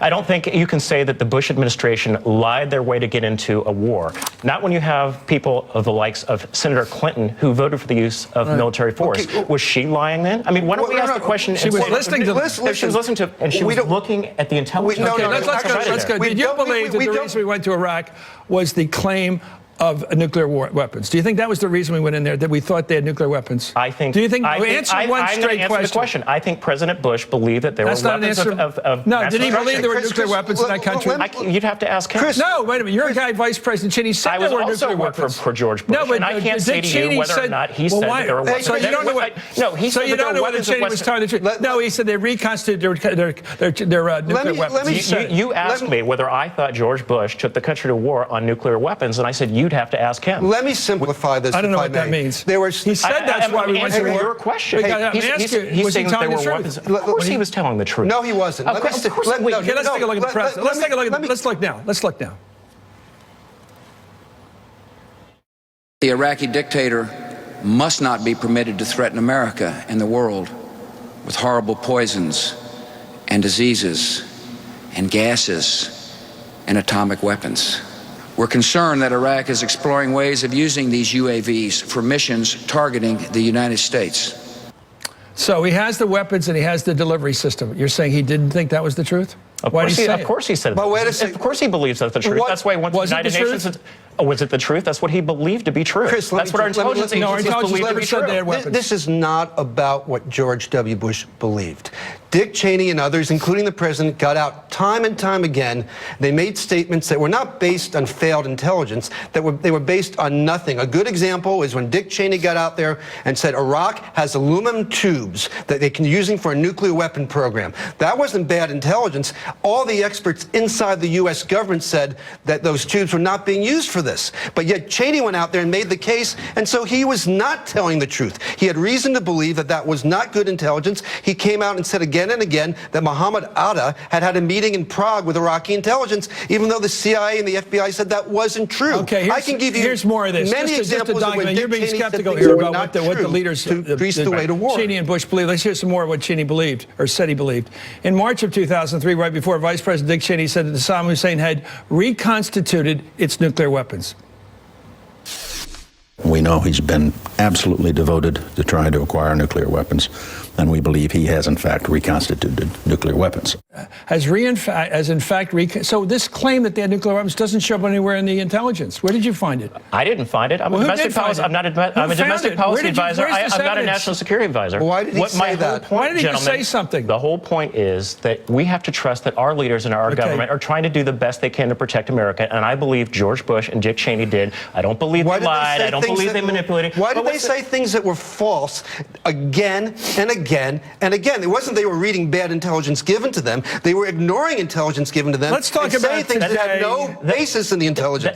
I don't think you can say that the Bush administration lied their way to get into a war. Not when you have people of the likes of Senator Clinton who voted for the use of military force. Okay. Was she lying then? I mean, why don't we ask the question? She was listening to. She was listening to, and she was looking at the intelligence. Okay, let's go. Did you believe that the reason we went to Iraq was the claim of nuclear weapons? Do you think that was the reason we went in there, that we thought they had nuclear weapons? I think. Do you think? Answer one straight question. I think President Bush believed that there were weapons of no, did he believe there were nuclear weapons in that country? You'd have to ask him. No, wait a minute. You're a guy, Vice President Cheney, said there were nuclear weapons. For George Bush. No, but and I can't say to you whether or not he said that there were weapons. So you don't know what? No, he said you don't know whether Cheney was telling the truth. No, he said they reconstituted their nuclear weapons. You asked me whether I thought George Bush took the country to war on nuclear weapons, and I said you'd have to ask him. Let me simplify this. I don't know what that means. He said that's why we went to war. Your question. He's saying that there were weapons. Of course he was telling the truth. No, he wasn't. Let's take a look at the press. Let's take a look at. Let's look now. Let's look now. The Iraqi dictator must not be permitted to threaten America and the world with horrible poisons and diseases and gases and atomic weapons. We're concerned that Iraq is exploring ways of using these UAVs for missions targeting the United States. So he has the weapons and he has the delivery system. You're saying he didn't think that was the truth? Of course he said it. But wait a second. Of course he believes that's the truth. That's why he went to the United Nations. Was it the truth? That's what he believed to be true. Chris, that's what our intelligence agencies believe to be true. This is not about what George W. Bush believed. Dick Cheney and others, including the president, got out time and time again. They made statements that were not based on failed intelligence, they were based on nothing. A good example is when Dick Cheney got out there and said Iraq has aluminum tubes that they can using for a nuclear weapon program. That wasn't bad intelligence. All the experts inside the U.S. government said that those tubes were not being used for this. But yet Cheney went out there and made the case, and so he was not telling the truth. He had reason to believe that that was not good intelligence. He came out and said again and again that Mohammed Atta had a meeting in Prague with Iraqi intelligence, even though the CIA and the FBI said that wasn't true. Okay, I can give you here's more of this. Many examples of when you're being Cheney skeptical here about what the leaders to grease the way to war. Cheney and Bush believe. Let's hear some more of what Cheney believed, or said he believed. In March of 2003, right before Vice President Dick Cheney said that Saddam Hussein had reconstituted its nuclear weapons. We know he's been absolutely devoted to trying to acquire nuclear weapons, and we believe he has, in fact, reconstituted nuclear weapons. So this claim that they had nuclear weapons doesn't show up anywhere in the intelligence. Where did you find it? I didn't find it. I'm a domestic policy. I'm a domestic policy advisor. I'm not a national security advisor. Well, why did he say that? Why did he say something? The whole point is that we have to trust that our leaders and our government are trying to do the best they can to protect America, and I believe George Bush and Dick Cheney did. I don't believe they lied. I don't believe they manipulated. Why did they say things that were false again and again and again? It wasn't they were reading bad intelligence given to them. They were ignoring intelligence given to them. Let's talk about things that had no basis in the intelligence.